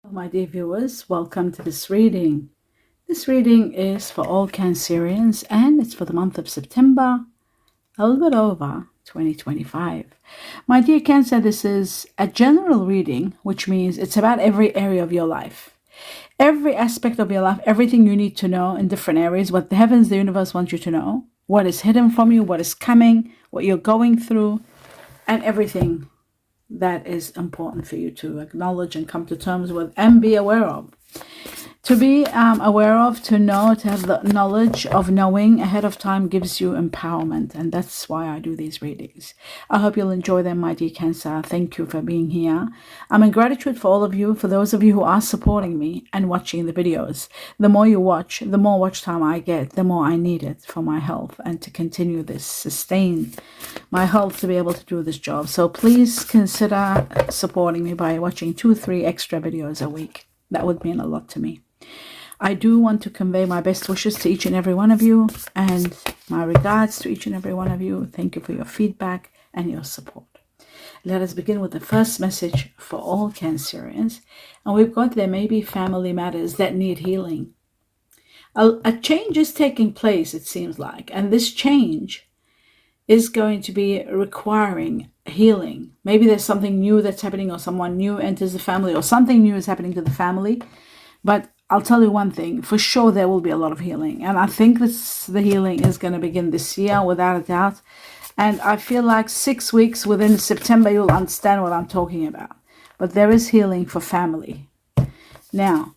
My dear viewers, welcome to this reading. This reading is for all Cancerians and it's for the month of September, a little bit over 2025. My dear Cancer, this is a general reading, which means it's about every area of your life. Every aspect of your life, everything you need to know in different areas, what the heavens, the universe wants you to know, what is hidden from you, what is coming, what you're going through, and everything that is important for you to acknowledge and come to terms with and be aware of. To be aware of, to know, to have the knowledge of knowing ahead of time gives you empowerment. And that's why I do these readings. I hope you'll enjoy them, my dear Cancer. Thank you for being here. I'm in gratitude for all of you, for those of you who are supporting me and watching the videos. The more you watch, the more watch time I get, the more I need it for my health and to continue this, sustain my health to be able to do this job. So please consider supporting me by watching 2-3 extra videos a week. That would mean a lot to me. I do want to convey my best wishes to each and every one of you and my regards to each and every one of you. Thank you for your feedback and your support. Let us begin with the first message for all Cancerians. And we've got there may be family matters that need healing. A change is taking place, it seems like. And this change is going to be requiring healing. Maybe there's something new that's happening or someone new enters the family or something new is happening to the family. But I'll tell you one thing, for sure there will be a lot of healing. And I think the healing is going to begin this year without a doubt. And I feel like 6 weeks within September, you'll understand what I'm talking about. But there is healing for family. Now,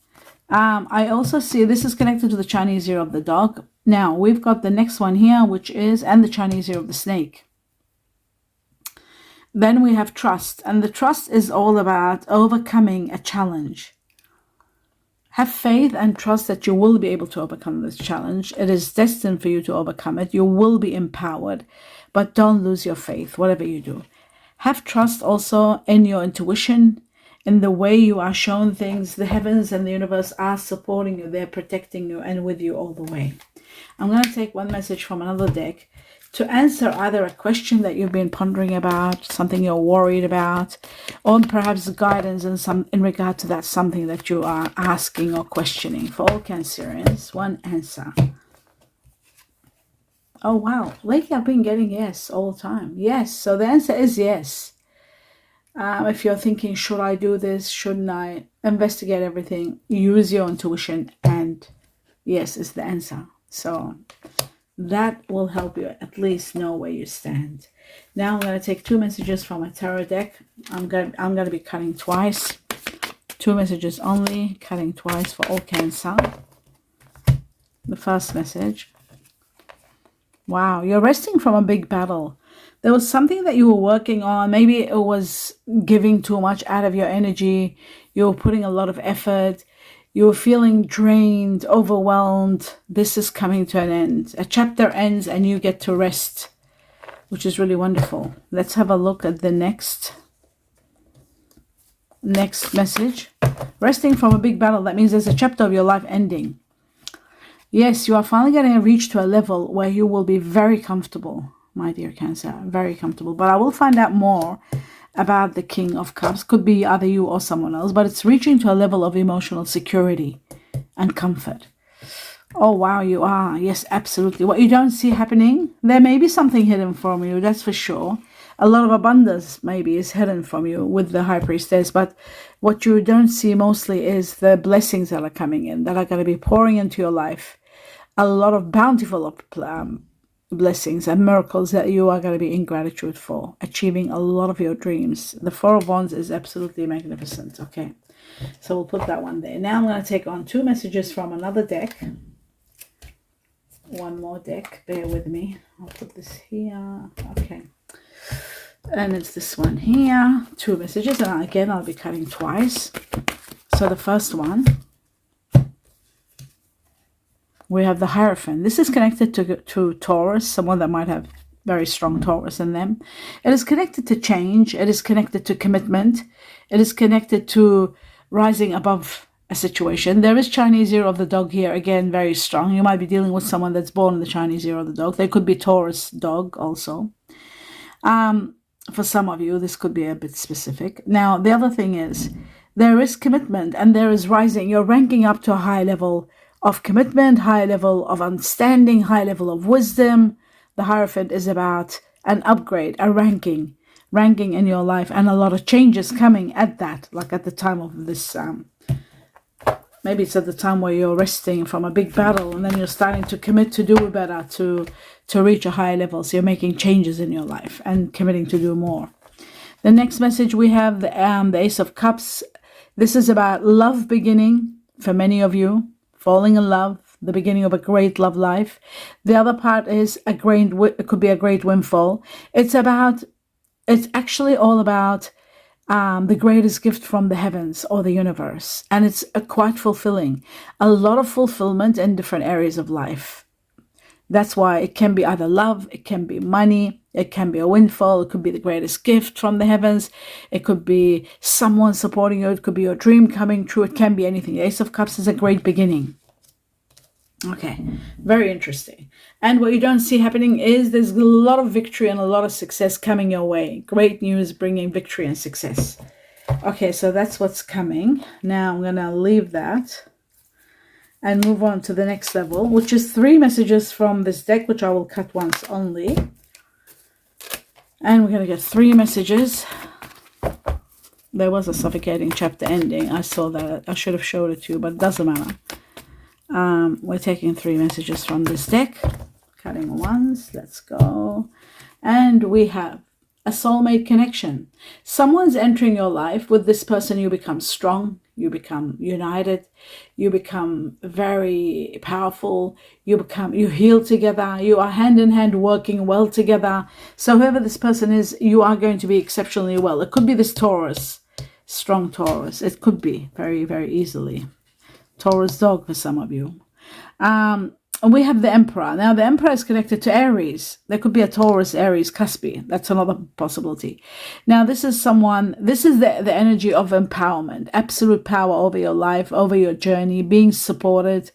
I also see this is connected to the Chinese year of the dog. Now, we've got the next one here, which is, and the Chinese year of the snake. Then we have trust. And the trust is all about overcoming a challenge. Have faith and trust that you will be able to overcome this challenge. It is destined for you to overcome it. You will be empowered, but don't lose your faith, whatever you do. Have trust also in your intuition, in the way you are shown things. The heavens and the universe are supporting you. They're protecting you and with you all the way. I'm going to take one message from another deck to answer either a question that you've been pondering about, something you're worried about, or perhaps guidance in regard to that something that you are asking or questioning. For all Cancerians, one answer. Oh wow, lately I've been getting yes all the time. Yes, so the answer is yes. If you're thinking, should I do this? Shouldn't I? Investigate everything. Use your intuition, and yes is the answer. So that will help you at least know where you stand. Now I'm going to take 2 messages from a tarot deck. I'm going to be cutting twice. 2 messages only, cutting twice for all Cancer. The first message. Wow, you're resting from a big battle. There was something that you were working on. Maybe it was giving too much out of your energy. You were putting a lot of effort. You were feeling drained, overwhelmed. This is coming to an end. A chapter ends and you get to rest, which is really wonderful. Let's have a look at the next message. Resting from a big battle. That means there's a chapter of your life ending. Yes, you are finally going to reach to a level where you will be very comfortable, my dear Cancer. Very comfortable. But I will find out more about the King of Cups. Could be either you or someone else, but it's reaching to a level of emotional security and comfort. Oh wow, you are. Yes, absolutely. What you don't see happening, there may be something hidden from you, that's for sure. A lot of abundance maybe is hidden from you with the High Priestess, but what you don't see mostly is the blessings that are coming in, that are going to be pouring into your life. A lot of bountiful blessings and miracles that you are going to be in gratitude for, achieving a lot of your dreams. The Four of Wands is absolutely magnificent. Okay, so we'll put that one there. Now I'm going to take on 2 messages from another deck. One more deck, bear with me. I'll put this here. Okay, and it's this one here. 2 messages, and again I'll be cutting twice. So the first one, we have the Hierophant. This is connected to Taurus, someone that might have very strong Taurus in them. It is connected to change. It is connected to commitment. It is connected to rising above a situation. There is Chinese year of the dog here, again, very strong. You might be dealing with someone that's born in the Chinese year of the dog. There could be Taurus dog also. For some of you, this could be a bit specific. Now, the other thing is, there is commitment and there is rising. You're ranking up to a high level of commitment, high level of understanding, high level of wisdom. The Hierophant is about an upgrade, a ranking in your life, and a lot of changes coming at that, like at the time of this, maybe it's at the time where you're resting from a big battle, and then you're starting to commit to do better, to reach a higher level. So you're making changes in your life and committing to do more. The next message we have the Ace of Cups. This is about love beginning for many of you, falling in love, the beginning of a great love life. The other part is it could be a great windfall. It's actually all about the greatest gift from the heavens or the universe. And it's quite fulfilling. A lot of fulfillment in different areas of life. That's why it can be either love, it can be money, it can be a windfall, it could be the greatest gift from the heavens, it could be someone supporting you, it could be your dream coming true, it can be anything. The Ace of Cups is a great beginning. Okay, very interesting. And what you don't see happening is there's a lot of victory and a lot of success coming your way. Great news bringing victory and success. Okay, so that's what's coming. Now I'm going to leave that and move on to the next level, which is 3 messages from this deck, which I will cut once only. And we're going to get 3 messages. There was a suffocating chapter ending. I saw that. I should have showed it to you, but it doesn't matter. We're taking 3 messages from this deck, cutting ones. Let's go. And we have a soulmate connection. Someone's entering your life. With this person, you become strong, you become united, you become very powerful, you heal together, you are hand in hand working well together. So whoever this person is, you are going to be exceptionally well. It could be this Taurus, strong Taurus. It could be very, very easily. Taurus dog for some of you. And we have the Emperor. Now, the Emperor is connected to Aries. There could be a Taurus, Aries, Cuspy. That's another possibility. Now, this is the energy of empowerment, absolute power over your life, over your journey, being supported,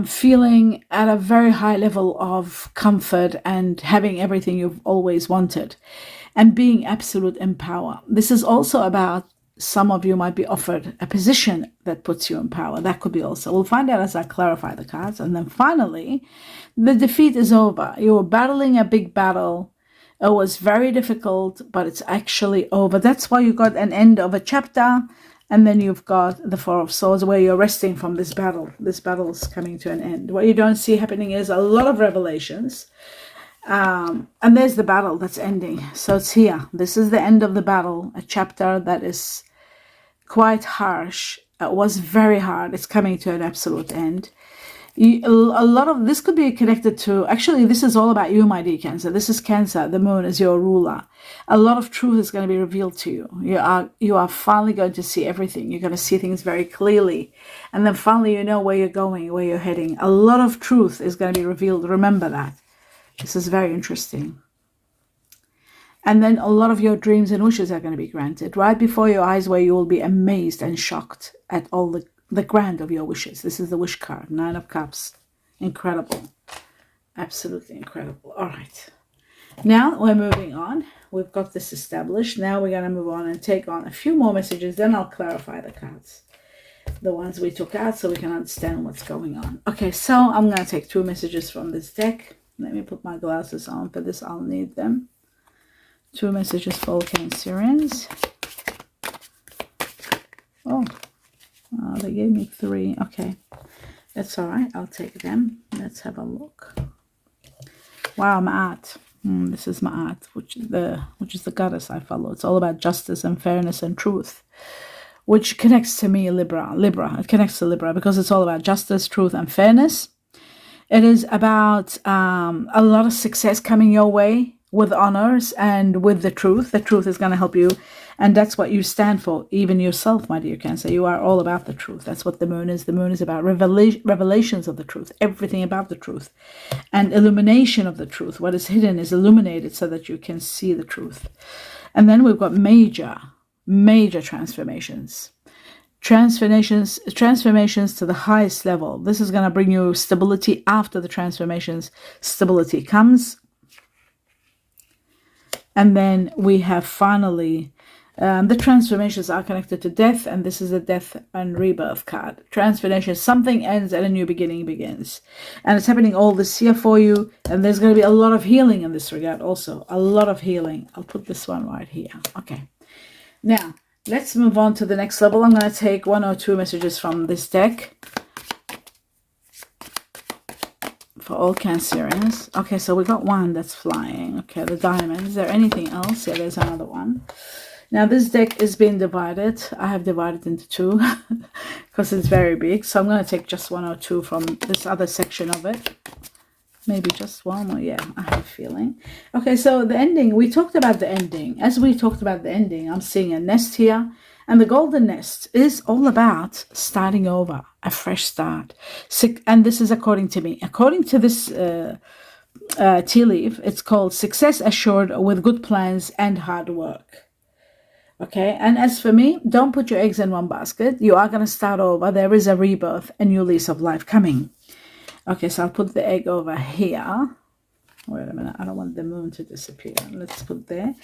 feeling at a very high level of comfort and having everything you've always wanted and being absolute in power. This is also about some of you might be offered a position that puts you in power. That could be also. We'll find out as I clarify the cards. And then finally, the defeat is over. You were battling a big battle. It was very difficult, but it's actually over. That's why you got an end of a chapter. And then you've got the Four of Swords where you're resting from this battle. This battle is coming to an end. What you don't see happening is a lot of revelations. And there's the battle that's ending. So it's here. This is the end of the battle. A chapter that is quite harsh. It was very hard. It's coming to an absolute end. A lot of this could be connected to, actually, this is all about you, my dear Cancer. This is Cancer. The moon is your ruler. A lot of truth is going to be revealed to you. You are finally going to see everything. You're going to see things very clearly. And then finally, you know where you're going, where you're heading. A lot of truth is going to be revealed. Remember that. This is very interesting. And then a lot of your dreams and wishes are going to be granted right before your eyes, where you will be amazed and shocked at all the grant of your wishes. This is the wish card, 9 of Cups. Incredible. Absolutely incredible. All right. Now we're moving on. We've got this established. Now we're going to move on and take on a few more messages. Then I'll clarify the cards, the ones we took out, so we can understand what's going on. Okay, so I'm going to take 2 messages from this deck. Let me put my glasses on. For this, I'll need them. 2 messages for all Cancerians. Oh, they gave me 3. Okay, that's all right. I'll take them. Let's have a look. Wow, Ma'at. This is Ma'at, which is the goddess I follow. It's all about justice and fairness and truth, which connects to me, Libra. It connects to Libra because it's all about justice, truth, and fairness. It is about a lot of success coming your way with honors and with the truth. The truth is going to help you. And that's what you stand for, even yourself, my dear Cancer. You are all about the truth. That's what the moon is. The moon is about revelations of the truth, everything about the truth, and illumination of the truth. What is hidden is illuminated so that you can see the truth. And then we've got major transformations. Transformations to the highest level. This is going to bring you stability. After the transformations, stability comes. And then we have finally The transformations are connected to death, and this is a death and rebirth card. Transformation, something ends and a new beginning begins. And it's happening all this year for you, and there's going to be a lot of healing in this regard also. A lot of healing. I'll put this one right here. Okay. Now, let's move on to the next level. I'm going to take 1 or 2 messages from this deck for all Cancerians. Okay, so we got one that's flying. Okay, the diamond. Is there anything else? Yeah, there's another one. Now, this deck is being divided. I have divided into 2 because it's very big. So I'm going to take just 1 or 2 from this other section of it. Maybe just 1 or, yeah, I have a feeling. Okay, so the ending. We talked about the ending. As we talked about the ending, I'm seeing a nest here. And the golden nest is all about starting over, a fresh start. And this is according to me. According to this tea leaf, it's called success assured with good plans and hard work. Okay, and as for me, don't put your eggs in one basket. You are going to start over. There is a rebirth, a new lease of life coming. Okay, so I'll put the egg over here. Wait a minute, I don't want the moon to disappear. Let's put there.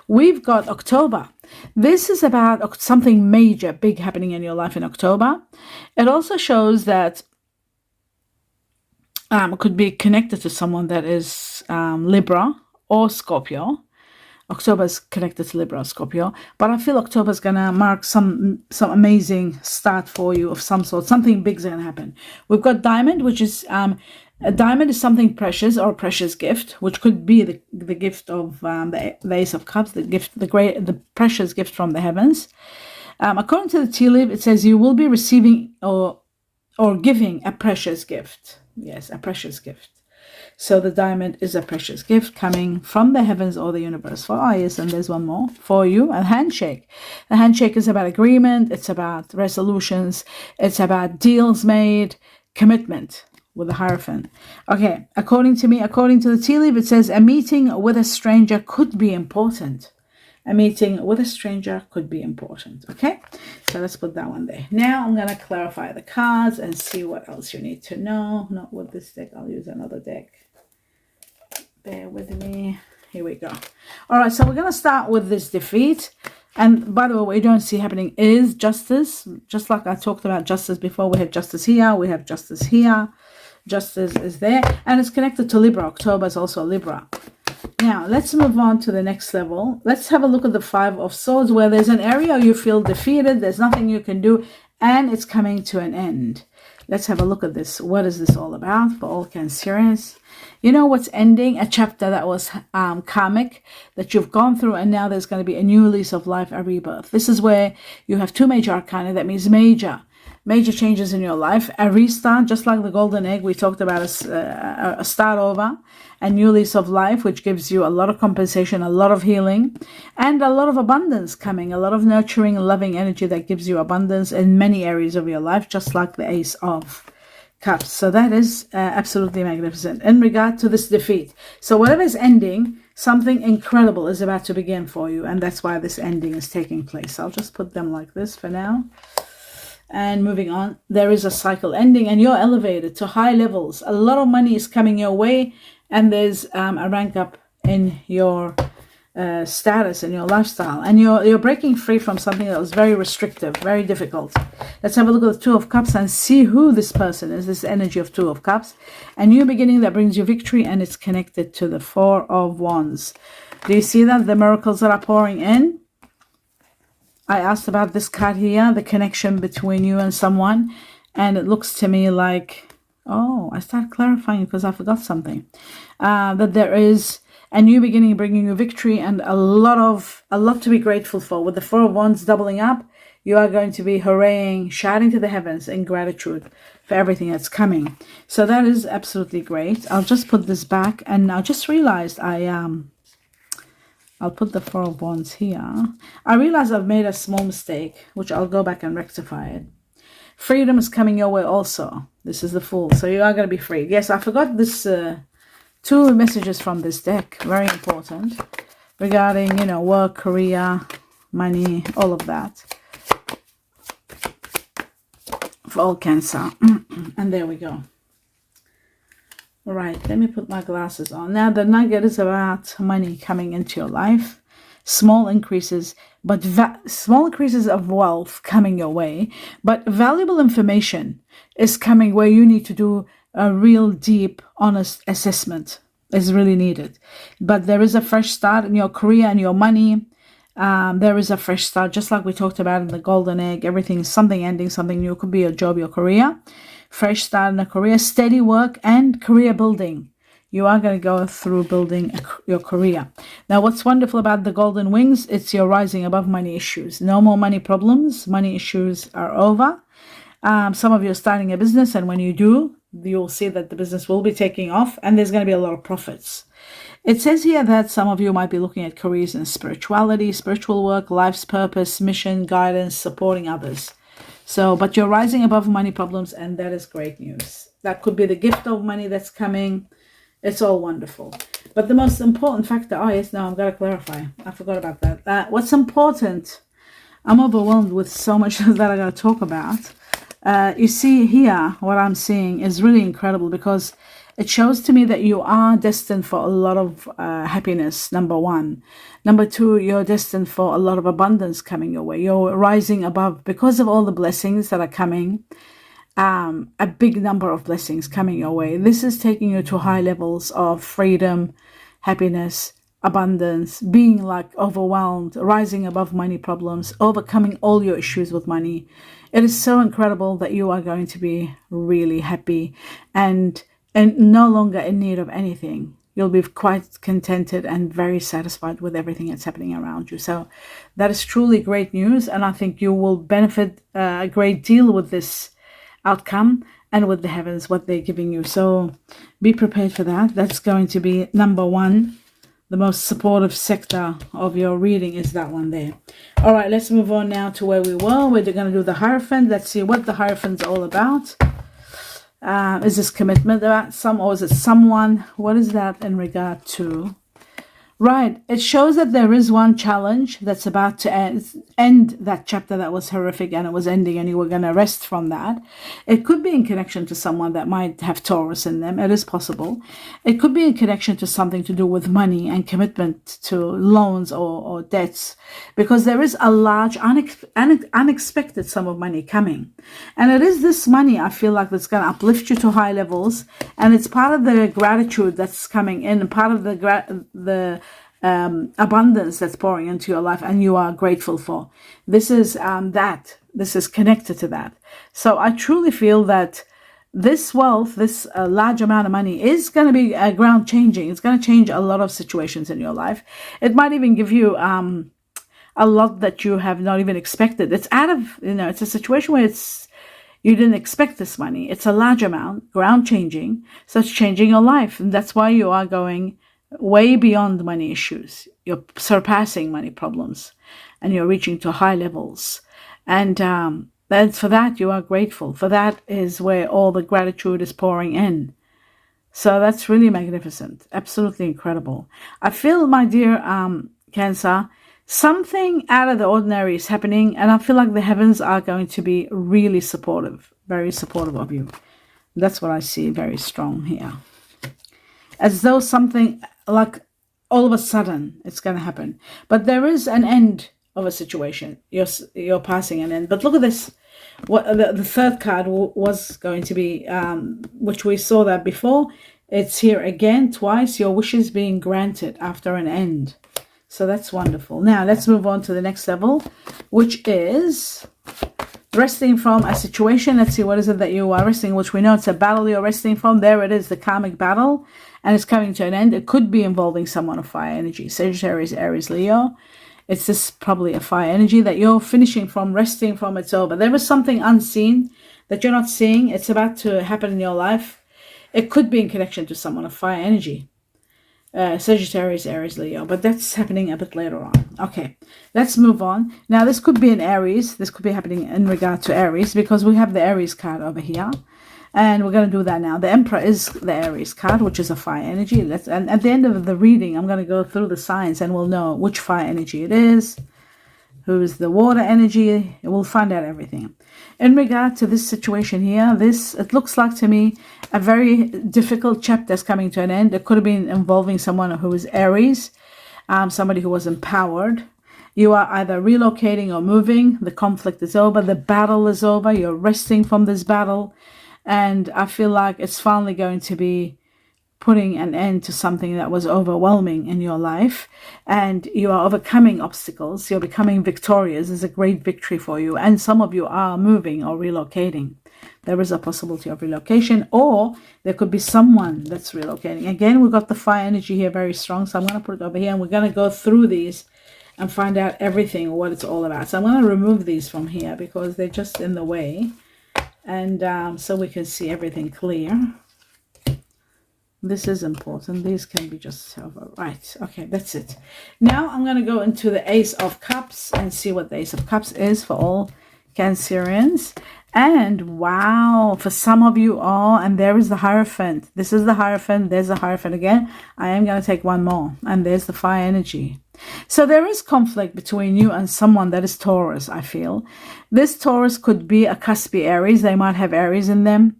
We've got October. This is about something major, big happening in your life in October. It also shows that it could be connected to someone that is Libra or Scorpio. October is connected to Libra or Scorpio, but I feel October is going to mark some amazing start for you of some sort. Something big is going to happen. We've got diamond, which is a diamond is something precious or a precious gift, which could be the gift of the Ace of Cups, the precious gift from the heavens. According to the tea leaf, it says you will be receiving or giving a precious gift. Yes, a precious gift. So the diamond is a precious gift coming from the heavens or the universe. Yes, and there's one more for you, a handshake. A handshake is about agreement. It's about resolutions. It's about deals made, commitment with the Hierophant. Okay, according to me, according to the tea leaf, it says a meeting with a stranger could be important. A meeting with a stranger could be important. Okay, so let's put that one there. Now I'm going to clarify the cards and see what else you need to know. Not with this deck. I'll use another deck. Bear with me. Here we go. All right, so we're going to start with this defeat. And by the way, what you don't see happening is justice. Just like I talked about justice before, we have justice here. We have justice here. Justice is there. And it's connected to Libra. October is also Libra. Now, let's move on to the next level. Let's have a look at the 5 of Swords, where there's an area you feel defeated. There's nothing you can do, and it's coming to an end. Let's have a look at this. What is this all about for all Cancerians? You know what's ending? A chapter that was karmic, that you've gone through, and now there's going to be a new lease of life, a rebirth. This is where you have 2 major arcana. That means major changes in your life, a restart, just like the golden egg. We talked about a start over, a new lease of life, which gives you a lot of compensation, a lot of healing, and a lot of abundance coming, a lot of nurturing, loving energy that gives you abundance in many areas of your life, just like the Ace of Cups. So that is absolutely magnificent in regard to this defeat. So whatever is ending, something incredible is about to begin for you, and that's why this ending is taking place. I'll just put them like this for now. And moving on, there is a cycle ending, and you're elevated to high levels. A lot of money is coming your way, and there's a rank up in your status, in your lifestyle, and you're breaking free from something that was very restrictive, very difficult. Let's have a look at the 2 of Cups and see who this person is, this energy of 2 of Cups. A new beginning that brings you victory, and it's connected to the 4 of Wands. Do you see that? The miracles that are pouring in. I asked about this card here, the connection between you and someone, and it looks to me like, oh, I started clarifying because I forgot something, that there is a new beginning bringing you victory and a lot to be grateful for. With the 4 of Wands doubling up, you are going to be hurraying, shouting to the heavens in gratitude for everything that's coming. So that is absolutely great. I'll just put this back, and I just realized I'll put the 4 of Wands here. I realize I've made a small mistake, which I'll go back and rectify it. Freedom is coming your way also. This is the Fool. So you are going to be free. Yes, I forgot this 2 messages from this deck. Very important. Regarding, work, career, money, all of that. For all Cancer. And there we go. All right, let me put my glasses on. Now, the nugget is about money coming into your life. small increases, but small increases of wealth coming your way. But valuable information is coming where you need to do a real deep, honest assessment is really needed. But there is a fresh start in your career and your money. There is a fresh start, just like we talked about in the golden egg. Everything is something ending, something new. It could be your job, your career. Fresh start in a career, steady work, and career building. You are going to go through building your career. Now, what's wonderful about the golden wings, it's your rising above money issues. No more money problems. Money issues are over. Some of you are starting a business, and when you do, you'll see that the business will be taking off, and there's going to be a lot of profits. It says here that some of you might be looking at careers in spirituality, spiritual work, life's purpose, mission, guidance, supporting others. So, but you're rising above money problems, and that is great news. That could be the gift of money that's coming. It's all wonderful. But the most important factor, oh yes, no, I've got to clarify. I forgot about that. What's important, I'm overwhelmed with so much that I got to talk about. You see here, what I'm seeing is really incredible because it shows to me that you are destined for a lot of happiness, number one. Number two, you're destined for a lot of abundance coming your way. You're rising above because of all the blessings that are coming. A big number of blessings coming your way. This is taking you to high levels of freedom, happiness, abundance, being like overwhelmed, rising above money problems, overcoming all your issues with money. It is so incredible that you are going to be really happy and no longer in need of anything. You'll be quite contented and very satisfied with everything that's happening around you. So that is truly great news, and I think you will benefit a great deal with this outcome and with the heavens, what they're giving you. So be prepared for that. That's going to be number one. The most supportive sector of your reading is that one there. All right, let's move on now to where we were. We're going to do the Hierophant. Let's see what the Hierophant's all about. Is this commitment about or is it someone? What is that in regard to? Right, it shows that there is one challenge that's about to end that chapter that was horrific and it was ending and you were going to rest from that. It could be in connection to someone that might have Taurus in them. It is possible. It could be in connection to something to do with money and commitment to loans or debts, because there is a large unexpected sum of money coming. And it is this money, I feel like, that's going to uplift you to high levels, and it's part of the gratitude that's coming in, part of the abundance that's pouring into your life and you are grateful for. This is this is connected to that. So I truly feel that this wealth, this large amount of money is going to be ground changing. It's going to change a lot of situations in your life. It might even give you a lot that you have not even expected. It's out of, it's a situation where you didn't expect this money. It's a large amount, ground changing. So it's changing your life. And that's why you are going way beyond money issues. You're surpassing money problems and you're reaching to high levels. And for that, you are grateful. For that is where all the gratitude is pouring in. So that's really magnificent. Absolutely incredible. I feel, my dear Cancer, something out of the ordinary is happening. And I feel like the heavens are going to be really supportive, very supportive of you. That's what I see very strong here. As though something like all of a sudden it's going to happen. But there is an end of a situation. You're passing an end. But look at this. What the third card was going to be, which we saw that before. It's here again twice. Your wishes being granted after an end. So that's wonderful. Now let's move on to the next level, which is resting from a situation. Let's see, what is it that you are resting, which we know it's a battle you're resting from. There it is, the karmic battle, and it's coming to an end. It could be involving someone of fire energy, Sagittarius, Aries, Leo. It's this probably a fire energy that you're finishing from, resting from. It's over. There is something unseen that you're not seeing. It's about to happen in your life. It could be in connection to someone of fire energy. Sagittarius, Aries, Leo, but that's happening a bit later on. Okay, let's move on. Now, this could be in Aries. This could be happening in regard to Aries because we have the Aries card over here. And we're going to do that now. The Emperor is the Aries card, which is a fire energy. And at the end of the reading, I'm going to go through the signs and we'll know which fire energy it is, who is the water energy. We'll find out everything. In regard to this situation here, it looks like to me a very difficult chapter is coming to an end. It could have been involving someone who is Aries. somebody who was empowered. You are either relocating or moving. The conflict is over. The battle is over. You're resting from this battle. And I feel like it's finally going to be putting an end to something that was overwhelming in your life. And you are overcoming obstacles. You're becoming victorious. It's a great victory for you. And some of you are moving or relocating. There is a possibility of relocation, or there could be someone that's relocating. Again, we've got the fire energy here very strong. So I'm going to put it over here, and we're going to go through these and find out everything, what it's all about. So I'm going to remove these from here because they're just in the way. And so we can see everything clear. This is important. These can be just over. Right. Okay, that's it. Now I'm going to go into the Ace of Cups and see what the Ace of Cups is for all Cancerians. And wow, for some of you all, and there is the Hierophant. This is the Hierophant. There's the Hierophant again. I am going to take one more. And there's the fire energy. So there is conflict between you and someone that is Taurus, I feel. This Taurus could be a cuspy Aries. They might have Aries in them.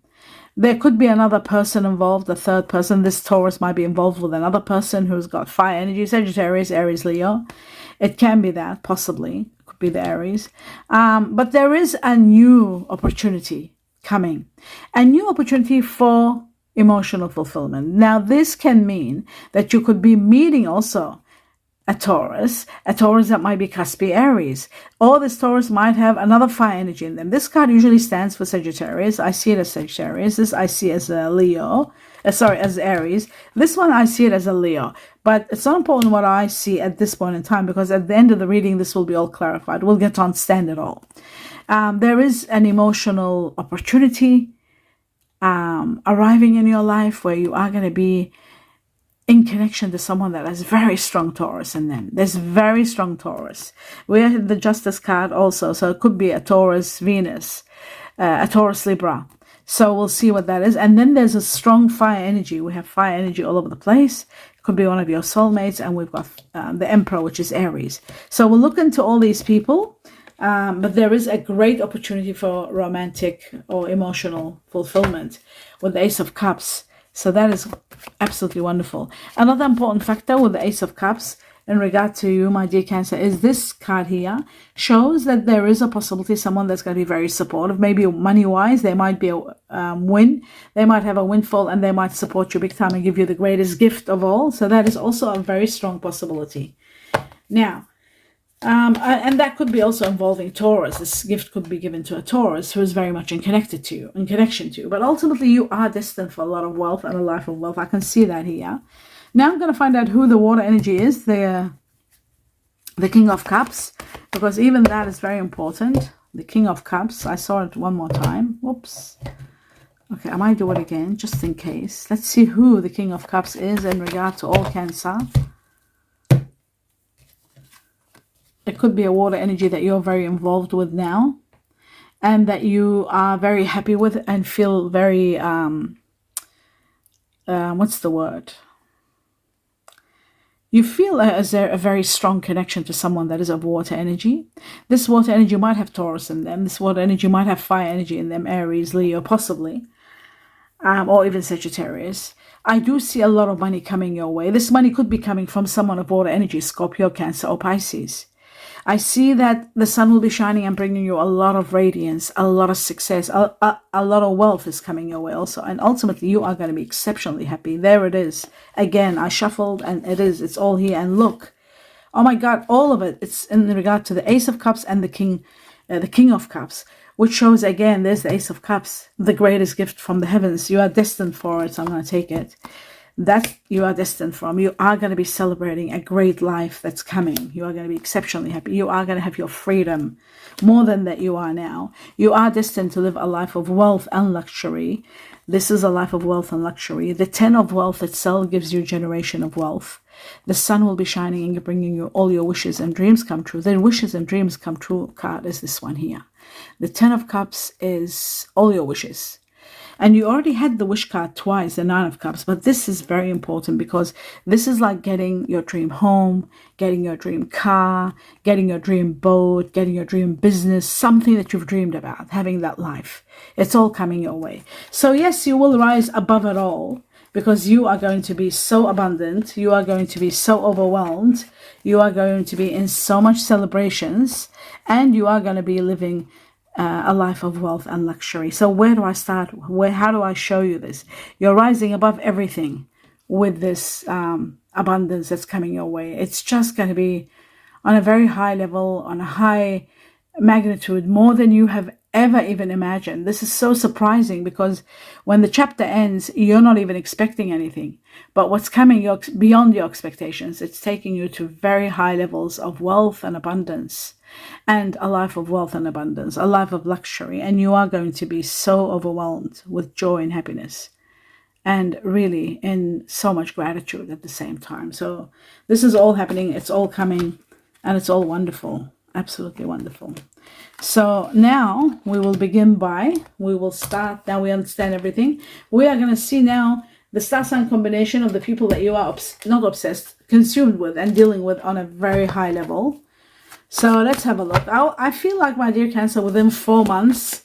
There could be another person involved, a third person. This Taurus might be involved with another person who's got fire energy, Sagittarius, Aries, Leo. It can be that, possibly. It could be the Aries. But there is a new opportunity coming. A new opportunity for emotional fulfillment. Now, this can mean that you could be meeting also a Taurus that might be cuspy Aries, or this Taurus might have another fire energy in them. This card usually stands for Sagittarius. I see it as Sagittarius. This I see as a Leo. As Aries. This one I see it as a Leo. But it's not important what I see at this point in time, because at the end of the reading, this will be all clarified. We'll get to understand it all. There is an emotional opportunity arriving in your life where you are going to be in connection to someone that has very strong Taurus in them. There's very strong Taurus. We have the Justice card also, so it could be a Taurus Venus, a Taurus Libra. So we'll see what that is. And then there's a strong fire energy. We have fire energy all over the place. It could be one of your soulmates, and we've got the Emperor, which is Aries. So we'll look into all these people. But there is a great opportunity for romantic or emotional fulfillment with the Ace of Cups. So that is absolutely wonderful. Another important factor with the Ace of Cups in regard to you, my dear Cancer, is this card here shows that there is a possibility someone that's going to be very supportive. Maybe money-wise, there might be a win. They might have a windfall, and they might support you big time and give you the greatest gift of all. So that is also a very strong possibility. Now, and that could be also involving Taurus. This gift could be given to a Taurus who is very much in connection to you. But ultimately, you are destined for a lot of wealth and a life of wealth. I can see that here. Now I'm going to find out who the water energy is, the King of Cups, because even that is very important. The King of Cups. I saw it one more time. Whoops. Okay, I might do it again just in case. Let's see who the King of Cups is in regard to all Cancer. It could be a water energy that you're very involved with now, and that you are very happy with and feel very, what's the word? You feel as a very strong connection to someone that is of water energy. This water energy might have Taurus in them. This water energy might have fire energy in them, Aries, Leo, possibly, or even Sagittarius. I do see a lot of money coming your way. This money could be coming from someone of water energy, Scorpio, Cancer, or Pisces. I see that the sun will be shining and bringing you a lot of radiance, a lot of success, a lot of wealth is coming your way also. And ultimately, you are going to be exceptionally happy. There it is. Again, I shuffled and it's all here. And look, oh my God, all of it. It's in regard to the Ace of Cups and the King of Cups, which shows again, there's the Ace of Cups, the greatest gift from the heavens. You are destined for it. So I'm going to take it. That you are destined from. You are going to be celebrating a great life that's coming. You are going to be exceptionally happy. You are going to have your freedom more than that you are now. You are destined to live a life of wealth and luxury. This is a life of wealth and luxury. The 10 of wealth itself gives you a generation of wealth. The sun will be shining and bringing you all your wishes and dreams come true. The wishes and dreams come true card is this one here. The 10 of Cups is all your wishes. And you already had the wish card twice, the 9 of Cups. But this is very important because this is like getting your dream home, getting your dream car, getting your dream boat, getting your dream business, something that you've dreamed about, having that life. It's all coming your way. So yes, you will rise above it all. because you are going to be so abundant. You are going to be so overwhelmed. You are going to be in so much celebrations, and you are going to be living a life of wealth and luxury. So where do I start? How do I show you this? You're rising above everything with this abundance that's coming your way. It's just going to be on a very high level, on a high magnitude, more than you have ever even imagined. This is so surprising because when the chapter ends, you're not even expecting anything. But what's coming beyond your expectations, it's taking you to very high levels of wealth and abundance, and a life of wealth and abundance, a life of luxury. And you are going to be so overwhelmed with joy and happiness, and really in so much gratitude at the same time. So this is all happening. It's all coming, and it's all wonderful. Absolutely wonderful. So now we will begin we will start. Now we understand everything. We are going to see now the star sign combination of the people that you are not obsessed, consumed with and dealing with on a very high level. So let's have a look. I feel like, my dear Cancer, within 4 months,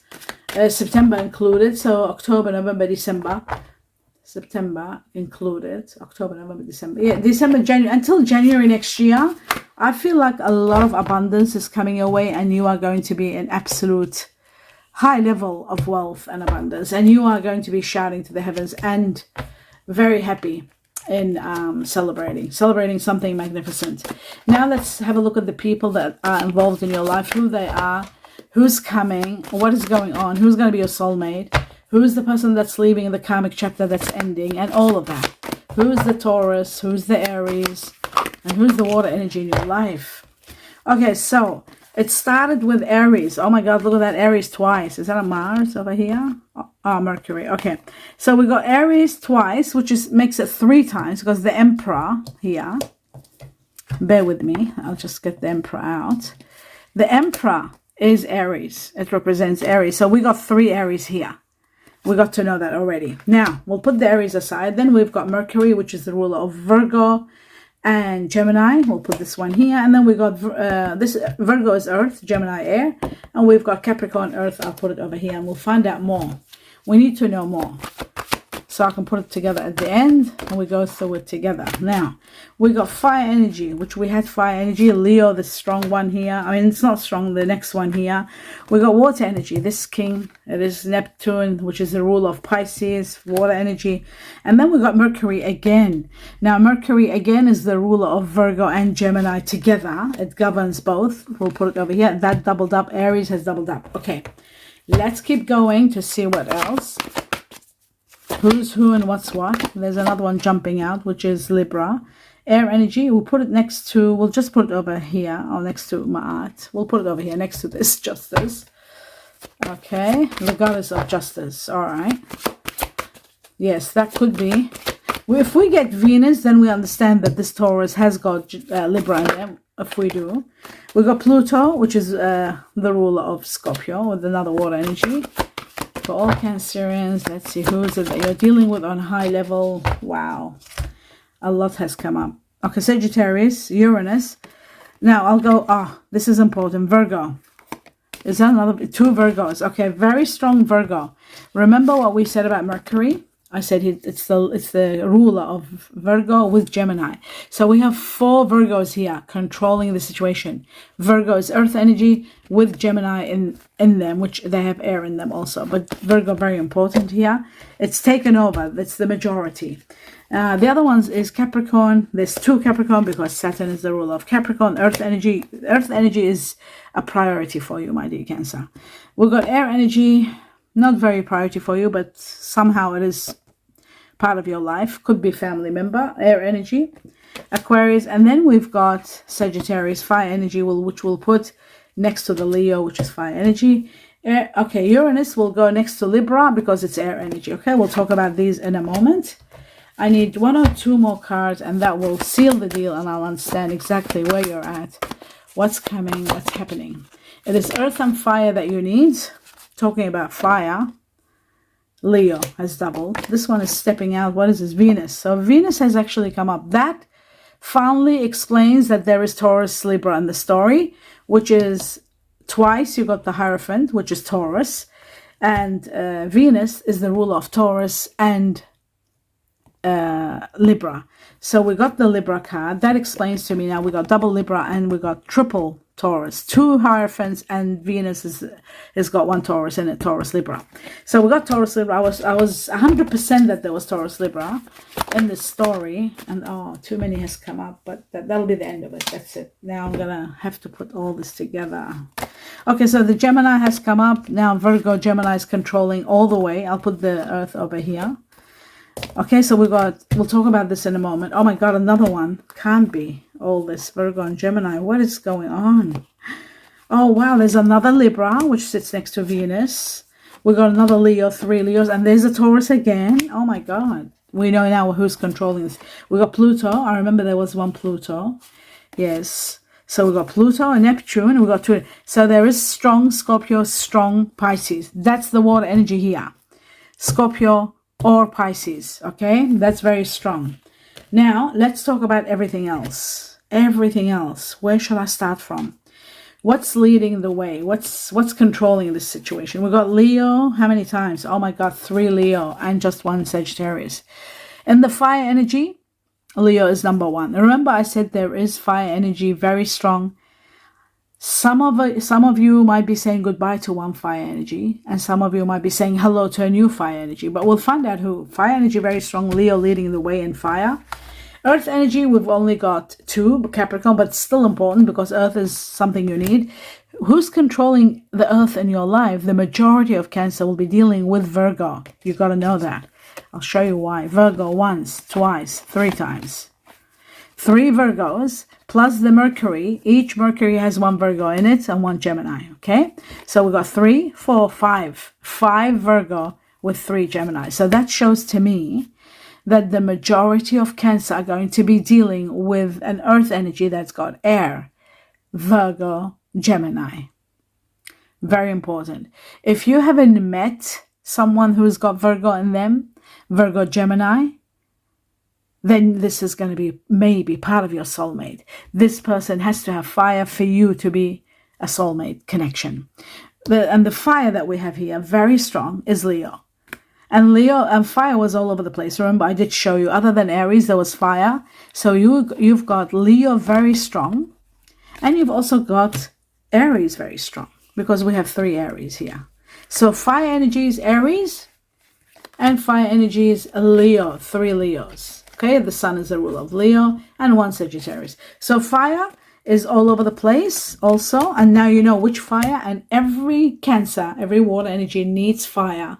September included, so October, November, December, September included, October, November, December. Yeah, December, January, until January next year, I feel like a lot of abundance is coming your way, and you are going to be in absolute high level of wealth and abundance, and you are going to be shouting to the heavens and very happy in celebrating something magnificent. Now let's have a look at the people that are involved in your life, who they are, who's coming, what is going on, who's going to be your soulmate, who's the person that's leaving in the karmic chapter that's ending, and all of that. Who's the Taurus, who's the Aries, and who's the water energy in your life. Okay, so it started with Aries. Oh my God, look at that, Aries twice. Is that a Mars over here? Oh, Mercury. Okay, so we got Aries twice, which makes it 3 times, because the Emperor here, bear with me, I'll just get the Emperor out. The Emperor is Aries. It represents Aries. So we got 3 Aries here. We got to know that already. Now, we'll put the Aries aside. Then we've got Mercury, which is the ruler of Virgo and Gemini. We'll put this one here. And then we got this Virgo is Earth, Gemini air. And we've got Capricorn Earth. I'll put it over here, and we'll find out more. We need to know more, so I can put it together at the end, and we go through it together. Now, we got fire energy, which we had fire energy. Leo, the strong one here. I mean, it's not strong, the next one here. We got water energy. This king, it is Neptune, which is the ruler of Pisces, water energy. And then we got Mercury again. Now, Mercury again is the ruler of Virgo and Gemini together. It governs both. We'll put it over here. That doubled up. Aries has doubled up. Okay, let's keep going to see what else. Who's who and what's what. There's another one jumping out, which is Libra. Air energy, we'll put it next to, we'll just put it over here, or next to Ma'at. We'll put it over here next to this, Justice. Okay, the goddess of justice. All right. Yes, that could be. If we get Venus, then we understand that this Taurus has got Libra in them, if we do. We got Pluto, which is the ruler of Scorpio, with another water energy. For all Cancerians, let's see, who is it that you're dealing with on high level? Wow, a lot has come up. Okay, Sagittarius, Uranus. Now I'll go, this is important, Virgo. Is that another, 2 Virgos? Okay, very strong Virgo. Remember what we said about Mercury? I said it's the ruler of Virgo with Gemini. So we have 4 Virgos here controlling the situation. Virgo is earth energy with Gemini in them, which they have air in them also. But Virgo, very important here. It's taken over. That's the majority. The other ones is Capricorn. There's 2 Capricorn because Saturn is the ruler of Capricorn. Earth energy. Earth energy is a priority for you, my dear Cancer. We've got air energy. Not very priority for you, but somehow it is part of your life. Could be family member, air energy. Aquarius, and then we've got Sagittarius, fire energy, which we'll put next to the Leo, which is fire energy. Okay, Uranus will go next to Libra because it's air energy. Okay, we'll talk about these in a moment. I need 1 or 2 more cards, and that will seal the deal, and I'll understand exactly where you're at, what's coming, what's happening. It is earth and fire that you need. Talking about fire, Leo has doubled. This one is stepping out. What is this? Venus. So Venus has actually come up. That finally explains that there is Taurus, Libra in the story, which is twice you got the Hierophant, which is Taurus, and Venus is the ruler of Taurus and Libra. So we got the Libra card. That explains to me now we got double Libra and we got triple Taurus. 2 Hierophants and Venus has got 1 Taurus in it, Taurus Libra. So we got Taurus Libra. I was 100% that there was Taurus Libra in this story. And too many has come up, but that'll be the end of it. That's it. Now I'm gonna have to put all this together. Okay, so the Gemini has come up. Now Virgo, Gemini is controlling all the way. I'll put the Earth over here. Okay, so we'll talk about this in a moment. Oh my God, another one. Can't be all this Virgo and Gemini. What is going on? Oh wow, there's another Libra, which sits next to Venus. We got another Leo, 3 Leos, and there's a Taurus again. Oh my God. We know now who's controlling this. We got Pluto. I remember there was 1 Pluto. Yes. So we got Pluto and Neptune, and we got 2. So there is strong Scorpio, strong Pisces. That's the water energy here. Scorpio or Pisces, okay? That's very strong. Now, let's talk about everything else. Everything else. Where should I start from? What's leading the way? What's controlling this situation? We got Leo, how many times? Oh my God, 3 Leo and just 1 Sagittarius. In the fire energy, Leo is number 1. Remember I said there is fire energy, very strong. Some of you might be saying goodbye to 1 fire energy, and some of you might be saying hello to a new fire energy. But we'll find out who. Fire energy, very strong. Leo leading the way in fire. Earth energy, we've only got 2, Capricorn, but still important because Earth is something you need. Who's controlling the Earth in your life? The majority of Cancer will be dealing with Virgo. You got to know that. I'll show you why. Virgo once, twice, 3 times. 3 Virgos plus the Mercury. Each Mercury has 1 Virgo in it and 1 Gemini, okay? So we got 3, 4, 5. 5 Virgo with 3 Gemini. So that shows to me that the majority of Cancer are going to be dealing with an Earth energy that's got air. Virgo, Gemini. Very important. If you haven't met someone who's got Virgo in them, Virgo, Gemini, then this is going to be maybe part of your soulmate. This person has to have fire for you to be a soulmate connection. And the fire that we have here, very strong, is Leo. And Leo and fire was all over the place. Remember, I did show you, other than Aries, there was fire. So you've got Leo very strong. And you've also got Aries very strong, because we have 3 Aries here. So fire energy is Aries, and fire energy is Leo, 3 Leos. Okay, the sun is the ruler of Leo, and 1 Sagittarius. So fire is all over the place also. And now you know which fire, and every Cancer, every water energy needs fire,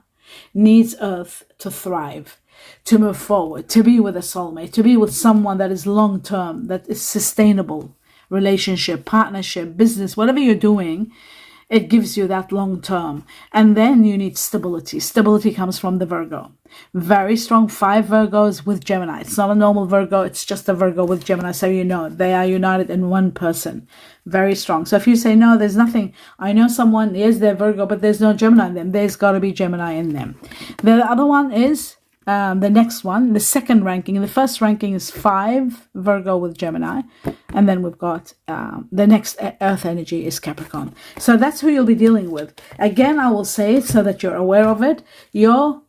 needs Earth to thrive, to move forward, to be with a soulmate, to be with someone that is long-term, that is sustainable. Relationship, partnership, business, whatever you're doing, it gives you that long term. And then you need stability. Stability comes from the Virgo. Very strong 5 Virgos with Gemini. It's not a normal Virgo, it's just a Virgo with Gemini. So you know, they are united in one person. Very strong. So if you say, no, there's nothing. I know someone, yes, they're Virgo, but there's no Gemini in them. There's got to be Gemini in them. The other one is the next one, the second ranking. The first ranking is 5 Virgo with Gemini, and then we've got the next Earth energy is Capricorn. So that's who you'll be dealing with. Again, I will say it so that you're aware of it. Your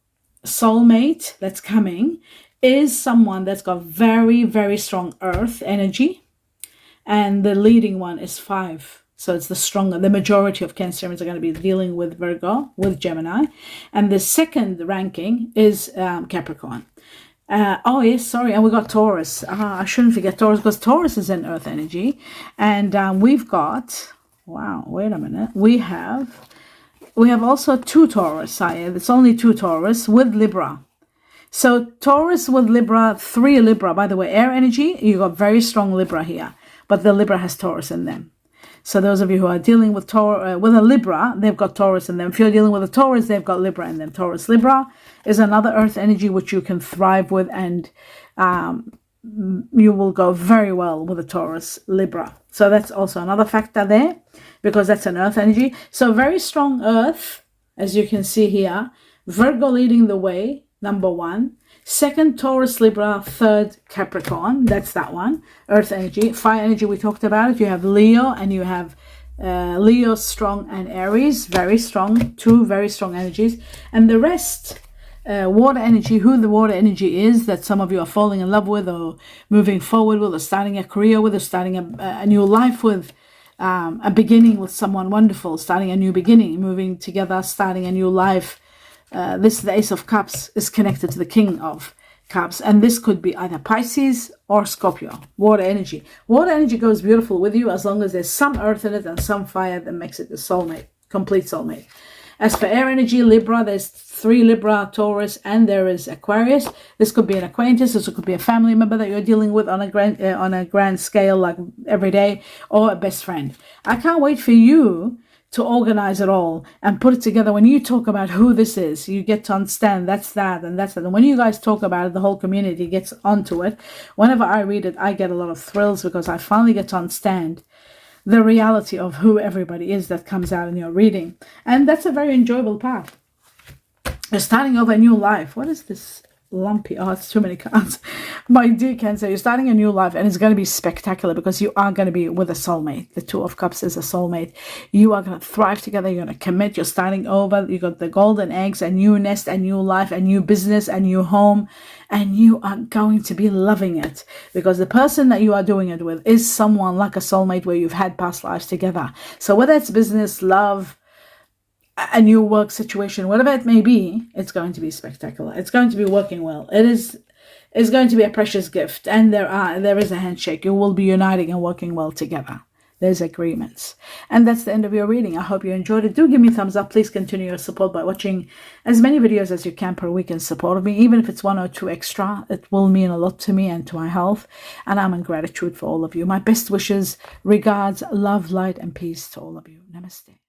soulmate that's coming is someone that's got very, very strong Earth energy, and the leading one is 5. So it's the stronger, the majority of Cancerians are going to be dealing with Virgo, with Gemini. And the second ranking is Capricorn. Oh, yes, sorry. And we got Taurus. I shouldn't forget Taurus, because Taurus is in Earth energy. And we've got, wow, wait a minute. We have also 2 Taurus. It's only 2 Taurus with Libra. So Taurus with Libra, 3 Libra. By the way, air energy, you got very strong Libra here. But the Libra has Taurus in them. So those of you who are dealing with with a Libra, they've got Taurus in them. If you're dealing with a Taurus, they've got Libra in them. Taurus Libra is another Earth energy which you can thrive with, and you will go very well with a Taurus Libra. So that's also another factor there, because that's an Earth energy. So very strong Earth, as you can see here. Virgo leading the way, number 1. Second, Taurus Libra. Third, Capricorn. That's that one. Earth energy. Fire energy, we talked about it. You have Leo, and you have Leo strong and Aries. Very strong. 2 very strong energies. And the rest, water energy, who the water energy is that some of you are falling in love with, or moving forward with, or starting a career with, or starting a new life with, a beginning with someone wonderful, starting a new beginning, moving together, starting a new life. This, the Ace of Cups, is connected to the King of Cups, and this could be either Pisces or Scorpio. Water energy. Water energy goes beautiful with you as long as there's some earth in it and some fire that makes it a soulmate, complete soulmate. As for air energy, Libra, there's 3 Libra, Taurus, and there is Aquarius. This could be an acquaintance, this could be a family member that you're dealing with on a grand scale, like every day, or a best friend. I can't wait for you to organize it all and put it together. When you talk about who this is, you get to understand that's that and that's that. And when you guys talk about it, the whole community gets onto it. Whenever I read it, I get a lot of thrills because I finally get to understand the reality of who everybody is that comes out in your reading. And that's a very enjoyable part. You're starting over a new life. What is this lumpy? Oh, it's too many cards. My dear Cancer, you're starting a new life, and it's going to be spectacular because you are going to be with a soulmate. The Two of Cups is a soulmate. You are going to thrive together. You're going to commit. You're starting over. You got the golden eggs, a new nest, a new life, a new business, a new home, and you are going to be loving it because the person that you are doing it with is someone like a soulmate where you've had past lives together. So whether it's business, love, a new work situation, whatever it may be, it's going to be spectacular. It's going to be working well. It's going to be a precious gift, and there is a handshake. You will be uniting and working well together. There's agreements. And that's the end of your reading. I hope you enjoyed it. Do give me a thumbs up. Please continue your support by watching as many videos as you can per week in support of me. Even if it's 1 or 2 extra, it will mean a lot to me and to my health. And I'm in gratitude for all of you. My best wishes, regards, love, light, and peace to all of you. Namaste.